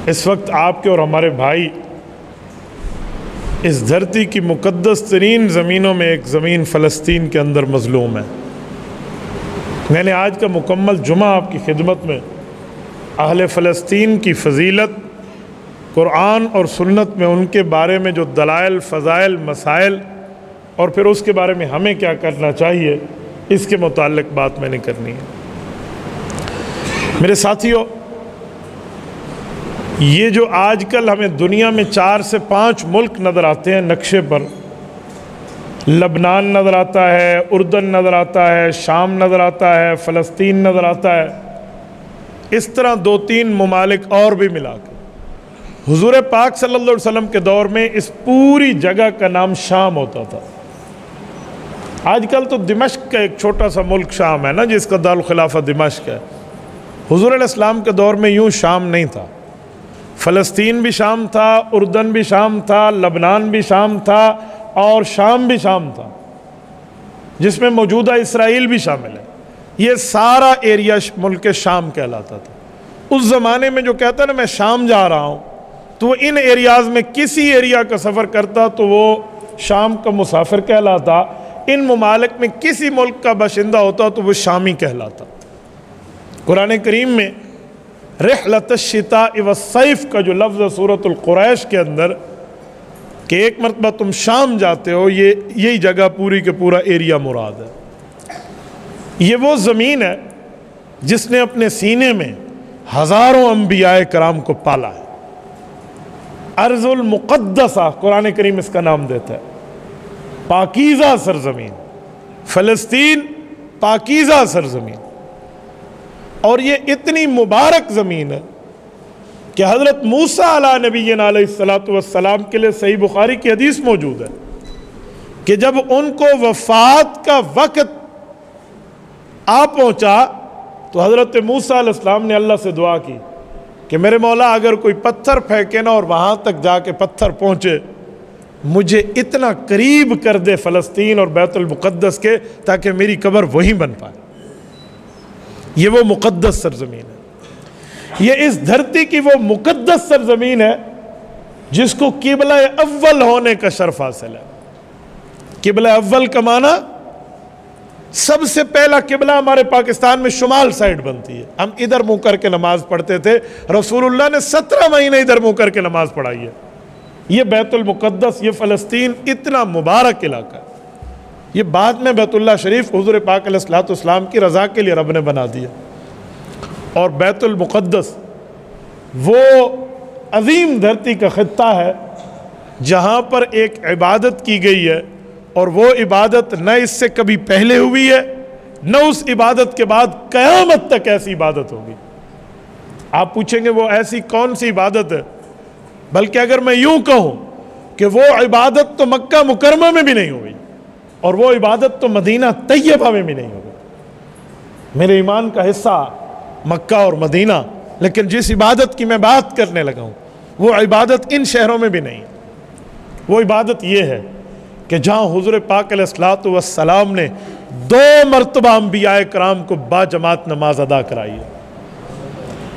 اس وقت آپ کے اور ہمارے بھائی اس دھرتی کی مقدس ترین زمینوں میں ایک زمین فلسطین کے اندر مظلوم ہے۔ میں نے آج کا مکمل جمعہ آپ کی خدمت میں اہل فلسطین کی فضیلت، قرآن اور سنت میں ان کے بارے میں جو دلائل، فضائل، مسائل اور پھر اس کے بارے میں ہمیں کیا کرنا چاہیے، اس کے متعلق بات میں نے کرنی ہے۔ میرے ساتھیوں، یہ جو آج کل ہمیں دنیا میں 4 سے 5 ملک نظر آتے ہیں نقشے پر، لبنان نظر آتا ہے، اردن نظر آتا ہے، شام نظر آتا ہے، فلسطین نظر آتا ہے، اس طرح 2-3 ممالک اور بھی ملا کے حضور پاک صلی اللہ علیہ وسلم کے دور میں اس پوری جگہ کا نام شام ہوتا تھا۔ آج کل تو دمشق کا ایک چھوٹا سا ملک شام ہے نا، جس کا دارالخلافہ دمشق ہے۔ حضور علیہ السلام کے دور میں یوں شام نہیں تھا۔ فلسطین بھی شام تھا، اردن بھی شام تھا، لبنان بھی شام تھا اور شام بھی شام تھا، جس میں موجودہ اسرائیل بھی شامل ہے۔ یہ سارا ایریا ملک شام کہلاتا تھا۔ اس زمانے میں جو کہتا ہے نا میں شام جا رہا ہوں، تو وہ ان ایریاز میں کسی ایریا کا سفر کرتا تو وہ شام کا مسافر کہلاتا، ان ممالک میں کسی ملک کا باشندہ ہوتا تو وہ شامی کہلاتا۔ قرآن کریم میں رحلۃ الشتاء والصیف کا جو لفظ ہے سورۃ القریش کے اندر کہ ایک مرتبہ تم شام جاتے ہو، یہی جگہ پوری کے پورا ایریا مراد ہے۔ یہ وہ زمین ہے جس نے اپنے سینے میں ہزاروں انبیاء کرام کو پالا ہے۔ ارض المقدسہ قرآن کریم اس کا نام دیتا ہے، پاکیزہ سرزمین، فلسطین پاکیزہ سرزمین۔ اور یہ اتنی مبارک زمین ہے کہ حضرت موسیٰ علیہ نبینا علیہ السلام کے لیے صحیح بخاری کی حدیث موجود ہے کہ جب ان کو وفات کا وقت آ پہنچا تو حضرت موسیٰ علیہ السلام نے اللہ سے دعا کی کہ میرے مولا اگر کوئی پتھر پھینکے نا اور وہاں تک جا کے پتھر پہنچے، مجھے اتنا قریب کر دے فلسطین اور بیت المقدس کے تاکہ میری قبر وہیں بن پائے۔ یہ وہ مقدس سرزمین ہے، یہ اس دھرتی کی وہ مقدس سرزمین ہے جس کو قبلہ اول ہونے کا شرف حاصل ہے۔ قبلہ اول کا معنی سب سے پہلا قبلہ ہمارے پاکستان میں شمال سائڈ بنتی ہے۔ ہم ادھر منہ کر کے نماز پڑھتے تھے، رسول اللہ نے 17 مہینے ادھر منہ کر کے نماز پڑھائی ہے۔ یہ بیت المقدس، یہ فلسطین اتنا مبارک علاقہ ہے۔ یہ بعد میں بیت اللہ شریف حضور پاک علیہ السلام کی رضا کے لیے رب نے بنا دیا۔ اور بیت المقدس وہ عظیم دھرتی کا خطہ ہے جہاں پر ایک عبادت کی گئی ہے، اور وہ عبادت نہ اس سے کبھی پہلے ہوئی ہے، نہ اس عبادت کے بعد قیامت تک ایسی عبادت ہوگی۔ آپ پوچھیں گے وہ ایسی کون سی عبادت ہے؟ بلکہ اگر میں یوں کہوں کہ وہ عبادت تو مکہ مکرمہ میں بھی نہیں ہوئی، اور وہ عبادت تو مدینہ طیبہ میں بھی نہیں ہوگی۔ میرے ایمان کا حصہ مکہ اور مدینہ، لیکن جس عبادت کی میں بات کرنے لگا ہوں وہ عبادت ان شہروں میں بھی نہیں۔ وہ عبادت یہ ہے کہ جہاں حضور پاک علیہ السلام نے 2 مرتبہ انبیاء کرام کو باجماعت نماز ادا کرائی ہے۔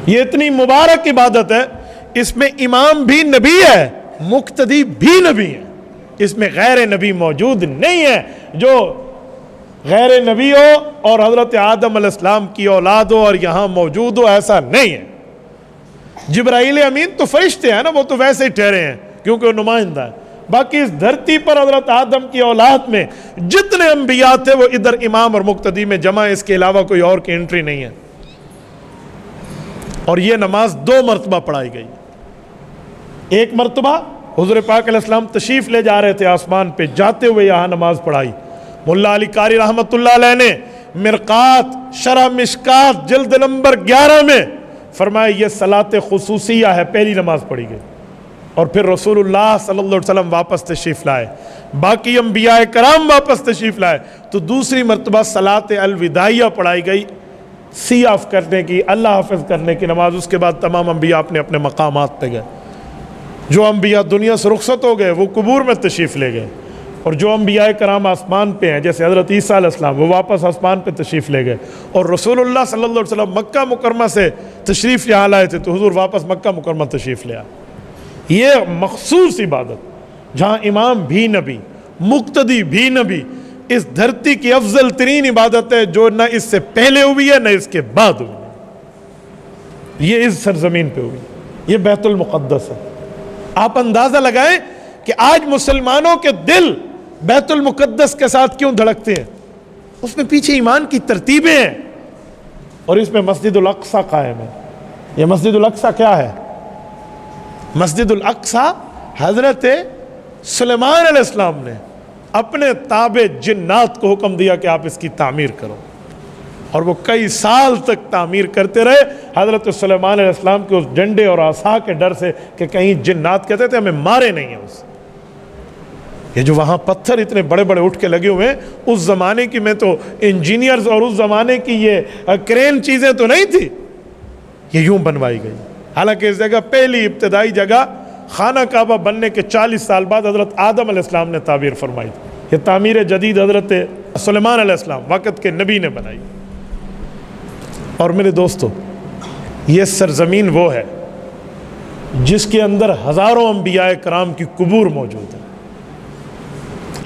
یہ اتنی مبارک عبادت ہے، اس میں امام بھی نبی ہے، مقتدی بھی نبی ہے، اس میں غیر نبی موجود نہیں ہے جو غیر نبی ہو اور حضرت آدم علیہ السلام کی اولاد ہو اور یہاں موجود ہو، ایسا نہیں ہے۔ جبرائیل امین تو فرشتے ہیں نا، وہ تو ویسے ہی ٹھہرے ہیں کیونکہ وہ نمائندہ ہے۔ باقی اس دھرتی پر حضرت آدم کی اولاد میں جتنے انبیاء تھے وہ ادھر امام اور مقتدی میں جمع، اس کے علاوہ کوئی اور کی انٹری نہیں ہے۔ اور یہ نماز 2 مرتبہ پڑھائی گئی۔ ایک مرتبہ حضور پاک علیہ السلام تشریف لے جا رہے تھے آسمان پہ، جاتے ہوئے یہاں نماز پڑھائی۔ ملا علی قاری رحمت اللہ علیہ نے مرقات شرح مشکات جلد نمبر 11 میں فرمایا یہ صلاۃ خصوصیہ ہے، پہلی نماز پڑھی گئی۔ اور پھر رسول اللہ صلی اللہ علیہ وسلم واپس تشریف لائے، باقی انبیاء کرام واپس تشریف لائے، تو دوسری مرتبہ صلاۃ الوداعیہ پڑھائی گئی، سی آف کرنے کی، اللہ حافظ کرنے کی نماز۔ اس کے بعد تمام انبیاء اپنے اپنے مقامات پہ گئے۔ جو انبیاء دنیا سے رخصت ہو گئے وہ قبور میں تشریف لے گئے، اور جو انبیاء کرام آسمان پہ ہیں، جیسے حضرت عیسیٰ علیہ السلام، وہ واپس آسمان پہ تشریف لے گئے، اور رسول اللہ صلی اللہ علیہ وسلم مکہ مکرمہ سے تشریف یہاں لائے تھے، تو حضور واپس مکہ مکرمہ تشریف لے آئے۔ یہ مخصوص عبادت جہاں امام بھی نبی، مقتدی بھی نبی، اس دھرتی کی افضل ترین عبادت ہے جو نہ اس سے پہلے ہوئی ہے نہ اس کے بعد ہوئی ہے، یہ اس سرزمین پہ ہوئی، یہ بیت المقدس ہے۔ آپ اندازہ لگائیں کہ آج مسلمانوں کے دل بیت المقدس کے ساتھ کیوں دھڑکتے ہیں؟ اس میں پیچھے ایمان کی ترتیبیں ہیں، اور اس میں مسجد الاقصی قائم ہے۔ یہ مسجد الاقصی کیا ہے؟ مسجد الاقصی حضرت سلیمان علیہ السلام نے اپنے تابع جنات کو حکم دیا کہ آپ اس کی تعمیر کرو، اور وہ کئی سال تک تعمیر کرتے رہے حضرت سلیمان علیہ السلام کے اس ڈنڈے اور عصا کے ڈر سے کہ کہیں جنات کہتے تھے ہمیں مارے نہیں ہیں اس۔ یہ جو وہاں پتھر اتنے بڑے بڑے اٹھ کے لگے ہوئے ہیں، اس زمانے کی میں تو انجینئرز اور اس زمانے کی یہ کرین چیزیں تو نہیں تھی، یہ یوں بنوائی گئی۔ حالانکہ اس جگہ پہلی ابتدائی جگہ خانہ کعبہ بننے کے 40 سال بعد حضرت آدم علیہ السلام نے تعمیر فرمائی تھی۔ یہ تعمیر جدید حضرت سلیمان علیہ السلام وقت کے نبی نے بنائی۔ اور میرے دوستو، یہ سرزمین وہ ہے جس کے اندر ہزاروں انبیاء کرام کی قبور موجود ہیں۔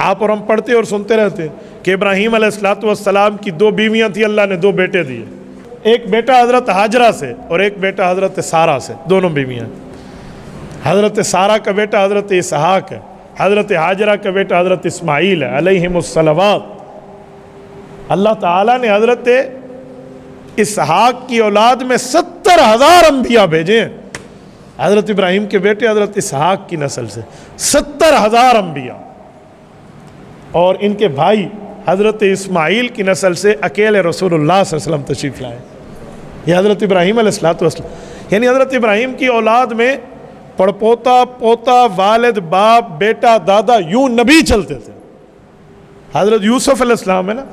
آپ اور ہم پڑھتے اور سنتے رہتے کہ ابراہیم علیہ السلام کی 2 بیویاں تھیں، اللہ نے 2 بیٹے دیے، ایک بیٹا حضرت ہاجرہ سے اور ایک بیٹا حضرت سارہ سے، دونوں بیویاں۔ حضرت سارہ کا بیٹا حضرت اسحاق ہے، حضرت ہاجرہ کا بیٹا حضرت اسماعیل ہے علیہم الصلوات۔ اللہ تعالیٰ نے حضرت اسحاق کی اولاد میں 70,000 انبیاء بھیجے ہیں، حضرت ابراہیم کے بیٹے حضرت اسحاق کی نسل سے 70,000 انبیاء، اور ان کے بھائی حضرت اسماعیل کی نسل سے اکیلے رسول اللہ صلی اللہ علیہ وسلم تشریف لائے۔ یہ حضرت ابراہیم علیہ السلام، یعنی حضرت ابراہیم کی اولاد میں پڑپوتا، پوتا، والد، باپ، بیٹا، دادا، یوں نبی چلتے تھے۔ حضرت یوسف علیہ السلام ہے نا،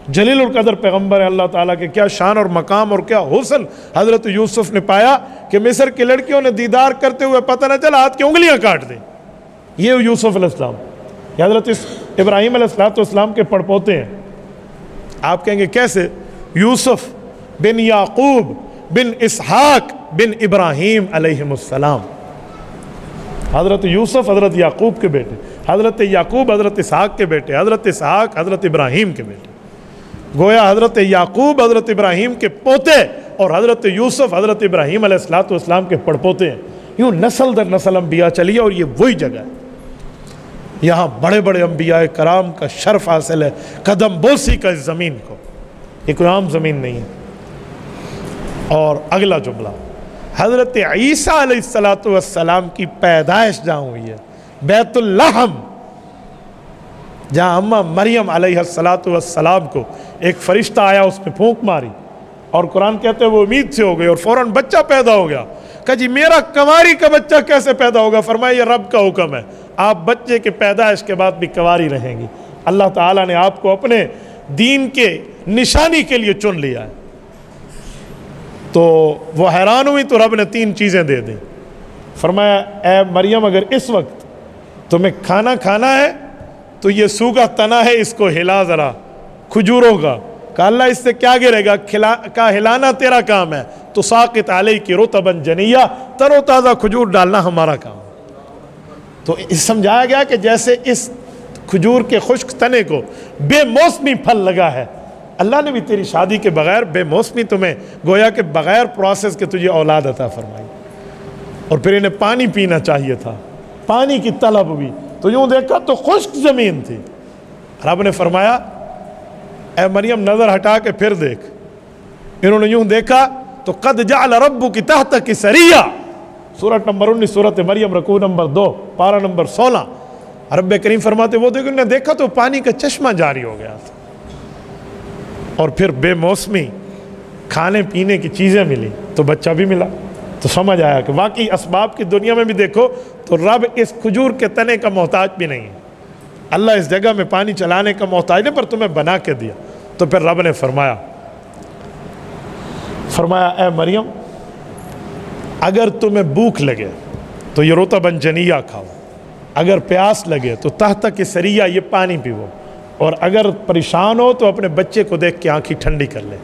جلیل القدر پیغمبر ہے، اللہ تعالیٰ کے کیا شان اور مقام اور کیا حسن حضرت یوسف نے پایا کہ مصر کی لڑکیوں نے دیدار کرتے ہوئے پتہ نہ چلا ہاتھ کی انگلیاں کاٹ دیں۔ یہ یوسف علیہ السلام، یہ حضرت ابراہیم علیہ السلام کے پڑپوتے ہیں۔ آپ کہیں گے کیسے؟ یوسف بن یعقوب بن اسحاق بن ابراہیم علیہم السلام۔ حضرت یوسف حضرت یعقوب کے بیٹے، حضرت یعقوب حضرت اسحاق کے بیٹے، حضرت اسحاق حضرت ابراہیم کے بیٹے۔ گویا حضرت یعقوب حضرت ابراہیم کے پوتے اور حضرت یوسف حضرت ابراہیم علیہ السلام کے پڑپوتے ہیں۔ یوں نسل در نسل انبیاء چلی، اور یہ وہی جگہ ہے، یہاں بڑے بڑے انبیاء کرام کا شرف حاصل ہے، قدم بوسی کا اس زمین کو، یہ کوئی عام زمین نہیں ہے۔ اور اگلا جملہ، حضرت عیسیٰ علیہ السلام کی پیدائش جہاں ہوئی ہے، بیت اللحم، جہاں اماں مریم علیہ السلام کو ایک فرشتہ آیا، اس میں پھونک ماری، اور قرآن کہتے ہیں وہ امید سے ہو گئی اور فوراً بچہ پیدا ہو گیا۔ کہا جی میرا کنواری کا بچہ کیسے پیدا ہوگا؟ فرمایا یہ رب کا حکم ہے، آپ بچے کے پیدائش کے بعد بھی کنواری رہیں گی، اللہ تعالیٰ نے آپ کو اپنے دین کے نشانی کے لیے چن لیا ہے۔ تو وہ حیران ہوئی تو رب نے 3 چیزیں دے دیں۔ فرمایا اے مریم اگر اس وقت تمہیں کھانا کھانا ہے تو یہ سوکھا تنا ہے، اس کو ہلا ذرا، کھجوروں کا۔ کہا اللہ اس سے کیا گرے گا؟ کہا ہلانا تیرا کام ہے، تو ساقط علیک رطبا جنیہ، تر و تازہ کھجور ڈالنا ہمارا کام۔ تو سمجھایا گیا کہ جیسے اس کھجور کے خشک تنے کو بے موسمی پھل لگا ہے، اللہ نے بھی تیری شادی کے بغیر بے موسمی تمہیں گویا کہ بغیر پروسیس کے تجھے اولاد عطا فرمائی۔ اور پھر انہیں پانی پینا چاہیے تھا، پانی کی طلب ہوئی، تو یوں دیکھا تو خشک زمین تھی۔ رب نے فرمایا اے مریم نظر ہٹا کے پھر دیکھ۔ انہوں نے یوں دیکھا تو قد جعل ربک تحتک سریہ، سورۃ نمبر 19 سورۃ مریم رکوع نمبر 2 پارہ نمبر 16۔ رب کریم فرماتے وہ دیکھو، انہوں نے دیکھا تو پانی کا چشمہ جاری ہو گیا تھا، اور پھر بے موسمی کھانے پینے کی چیزیں ملی تو بچہ بھی ملا۔ تو سمجھ آیا کہ واقعی اسباب کی دنیا میں بھی دیکھو تو رب اس کھجور کے تنے کا محتاج بھی نہیں ہے، اللہ اس جگہ میں پانی چلانے کا محتاج نہیں، پر تمہیں بنا کے دیا۔ تو پھر رب نے فرمایا اے مریم اگر تمہیں بھوک لگے تو یہ رطبا جنیہ کھاؤ، اگر پیاس لگے تو تحت کی سریا یہ پانی پیو، اور اگر پریشان ہو تو اپنے بچے کو دیکھ کے آنکھیں ٹھنڈی کر لے.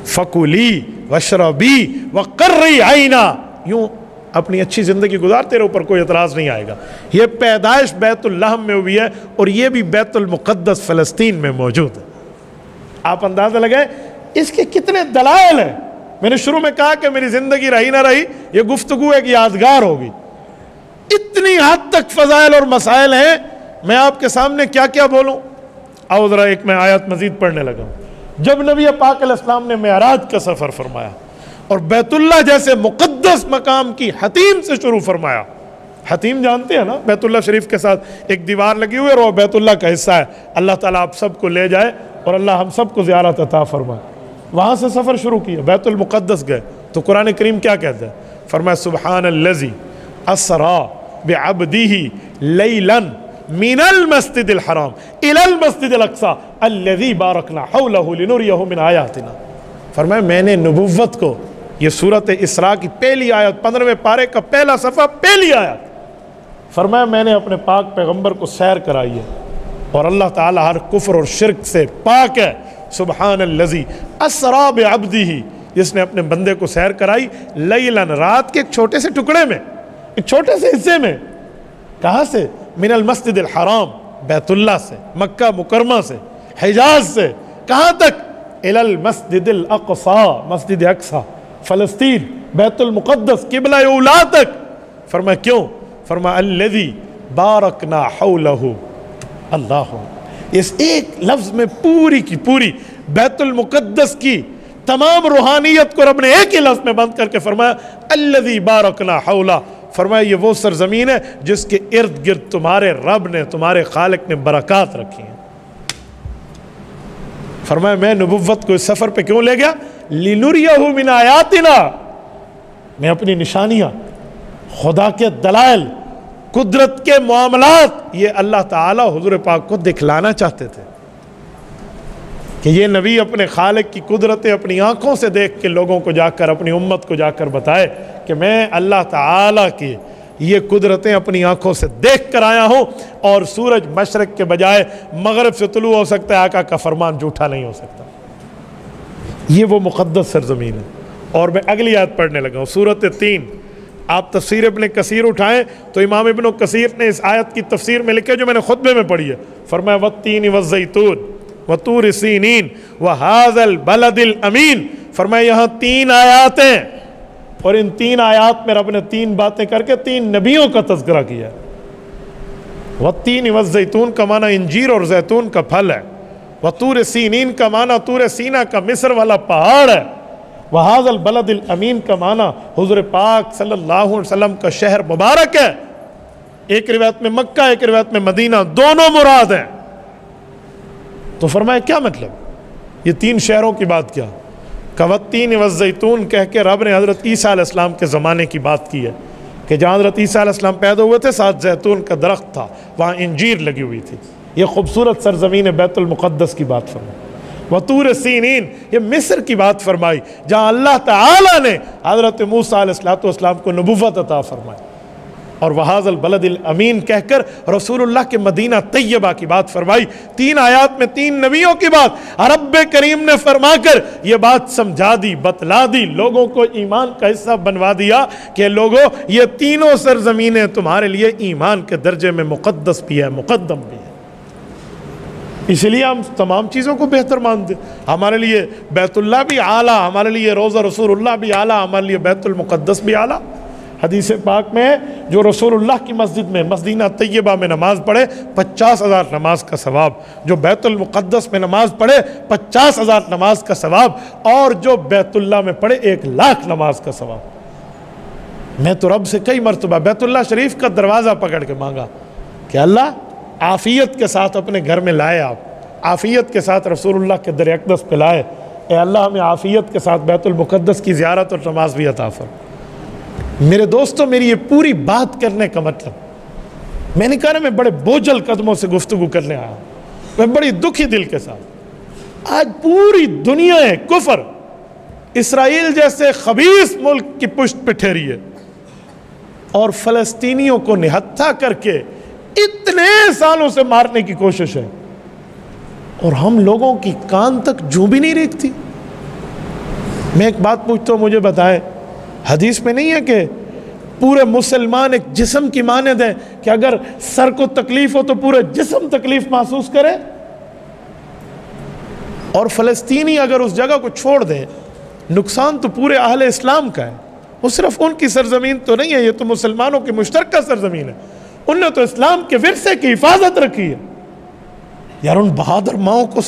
فکولی واشربی وقرری عینا، یوں اپنی اچھی زندگی گزار، تیرے اوپر کوئی اعتراض نہیں آئے گا. یہ پیدائش بیت اللحم میں ہوئی ہے، اور یہ بھی بیت المقدس فلسطین میں موجود ہے. آپ اندازہ لگائیں اس کے کتنے دلائل ہیں. میں نے شروع میں کہا کہ میری زندگی رہی نہ رہی، یہ گفتگو ایک یادگار ہوگی. اتنی حد تک فضائل اور مسائل ہیں، میں آپ کے سامنے کیا کیا بولوں. آؤ ذرا ایک میں آیت مزید پڑھنے لگا. جب نبی پاک علیہ السلام نے معراج کا سفر فرمایا اور بیت اللہ جیسے مقدس مقام کی حتیم سے شروع فرمایا. حتیم جانتے ہیں نا، بیت اللہ شریف کے ساتھ ایک دیوار لگی ہوئی ہے اور وہ بیت اللہ کا حصہ ہے. اللہ تعالیٰ آپ سب کو لے جائے اور اللہ ہم سب کو زیارت عطا فرمائے. وہاں سے سفر شروع کیا، بیت المقدس گئے تو قرآن کریم کیا کہتا ہے؟ فرمایا سبحان الذی اسرا بعبدہ لیلا من المسجد الحرام الی المسجد الاقصی الذی بارکنا حولہ لنریہ من آیاتنا. فرمایا میں نے نبوت کو، یہ سورۃ اسراء کی پہلی آیت 15ویں پارے کا پہلا صفحہ پہلی آیت، فرمایا میں نے اپنے پاک پیغمبر کو سیر کرائی ہے، اور اللہ تعالیٰ ہر کفر اور شرک سے پاک ہے. سبحان الذی اسرا بعبدہ، جس نے اپنے بندے کو سیر کرائی لیلاً، رات کے ایک چھوٹے سے ٹکڑے میں، ایک چھوٹے سے حصے میں. کہاں سے؟ من المسجد الحرام، بیت اللہ سے، مکہ مکرمہ سے، حجاز سے. کہاں تک؟ الی المسجد الاقصی، مسجد اقصی فلسطین، بیت المقدس قبلہ اولا تک. فرمایا کیوں؟ فرمایا الذی بارکنا حولہ. اللہ، اس ایک لفظ میں پوری کی پوری بیت المقدس کی تمام روحانیت کو رب نے ایک ہی لفظ میں بند کر کے فرمایا الذی بارکنا حولہ. فرمایا یہ وہ سرزمین ہے جس کے ارد گرد تمہارے رب نے، تمہارے خالق نے برکات رکھی ہیں. فرمایا میں نبوت کو اس سفر پہ کیوں لے گیا؟ لنریہ من آیاتنا، میں اپنی نشانیاں، خدا کے دلائل، قدرت کے معاملات، یہ اللہ تعالیٰ حضور پاک کو دکھلانا چاہتے تھے کہ یہ نبی اپنے خالق کی قدرتیں اپنی آنکھوں سے دیکھ کے لوگوں کو جا کر، اپنی امت کو جا کر بتائے کہ میں اللہ تعالیٰ کی یہ قدرتیں اپنی آنکھوں سے دیکھ کر آیا ہوں، اور سورج مشرق کے بجائے مغرب سے طلوع ہو سکتا ہے، آقا کا فرمان جھوٹا نہیں ہو سکتا. یہ وہ مقدس سرزمین ہے. اور میں اگلی آیت پڑھنے لگا ہوں، سورۃ 3. آپ تفسیر ابن کثیر اٹھائیں تو امام ابن کثیر نے اس آیت کی تفسیر میں لکھا جو میں نے خطبے میں پڑھی ہے. فرمایا والتین والزیتون وطور سینین وہذا البلد الامین. فرمایا یہاں 3 آیات ہیں، اور ان 3 آیات میں رب نے 3 باتیں کر کے 3 نبیوں کا تذکرہ کیا ہے. والتین والزیتون کا معنی انجیر اور زیتون کا پھل ہے. وطور سینین کا معنی طور سینا کا مصر والا پہاڑ ہے. وہذا البلد الامین کا معنی حضور پاک صلی اللہ علیہ وسلم کا شہر مبارک ہے. ایک روایت میں مکہ، ایک روایت میں مدینہ، دونوں مراد ہیں. تو فرمایا کیا مطلب؟ یہ 3 شہروں کی بات کیا؟ والتین والزیتون کہہ کے رب نے حضرت عیسیٰ علیہ السلام کے زمانے کی بات کی ہے کہ جہاں حضرت عیسیٰ علیہ السلام پیدا ہوئے تھے ساتھ زیتون کا درخت تھا، وہاں انجیر لگی ہوئی تھی. یہ خوبصورت سرزمین بیت المقدس کی بات فرمائی. وطور سینین، یہ مصر کی بات فرمائی جہاں اللہ تعالیٰ نے حضرت موسیٰ علیہ السلام کو نبوت عطا فرمائی. اور وہذا البلد الامین کہہ کر رسول اللہ کے مدینہ طیبہ کی بات فرمائی. 3 آیات میں 3 نبیوں کی بات رب کریم نے فرما کر یہ بات سمجھا دی، بتلا دی، لوگوں کو ایمان کا حصہ بنوا دیا کہ لوگوں یہ تینوں سرزمینیں تمہارے لیے ایمان کے درجے میں مقدس بھی ہے، مقدم بھی ہے. اس لیے ہم تمام چیزوں کو بہتر مانتے. ہمارے لیے بیت اللہ بھی اعلیٰ، ہمارے لیے روضہ رسول اللہ بھی اعلیٰ، ہمارے لیے بیت المقدس بھی اعلیٰ. حدیث پاک میں جو رسول اللہ کی مسجد میں مدینہ طیبہ میں نماز پڑھے 50,000 نماز کا ثواب، جو بیت المقدس میں نماز پڑھے 50,000 نماز کا ثواب، اور جو بیت اللہ میں پڑھے 1,00,000 نماز کا ثواب. میں تو رب سے کئی مرتبہ بیت اللہ شریف کا دروازہ پکڑ کے مانگا کہ اللہ عافیت کے ساتھ اپنے گھر میں لائے، آپ عافیت کے ساتھ رسول اللہ کے در اقدس پہ لائے. اے اللہ ہمیں عافیت کے ساتھ بیت المقدس کی زیارت اور نماز بھی عطا فرما. میرے دوستوں، میری یہ پوری بات کرنے کا مطلب، میں نے کہا نا میں بڑے بوجھل قدموں سے گفتگو کرنے آیا ہوں، میں بڑی دکھی دل کے ساتھ. آج پوری دنیا ہے کفر اسرائیل جیسے خبیث ملک کی پشت پہ ٹھہری ہے، اور فلسطینیوں کو نہتھا کر کے اتنے سالوں سے مارنے کی کوشش ہے، اور ہم لوگوں کی کان تک جو بھی نہیں ریکھتی۔ میں ایک بات پوچھتا ہوں، مجھے بتائیں، حدیث میں نہیں ہے کہ پورے مسلمان ایک جسم کی مانند ہے کہ اگر سر کو تکلیف ہو تو پورے جسم تکلیف محسوس کرے؟ اور فلسطینی اگر اس جگہ کو چھوڑ دے، نقصان تو پورے اہل اسلام کا ہے۔ وہ صرف ان کی سرزمین تو نہیں ہے، یہ تو مسلمانوں کی مشترکہ سرزمین ہے۔ انہوں نے تو اسلام کے ورثے کی حفاظت رکھی ہے۔ یار ان بہادر ماؤں کو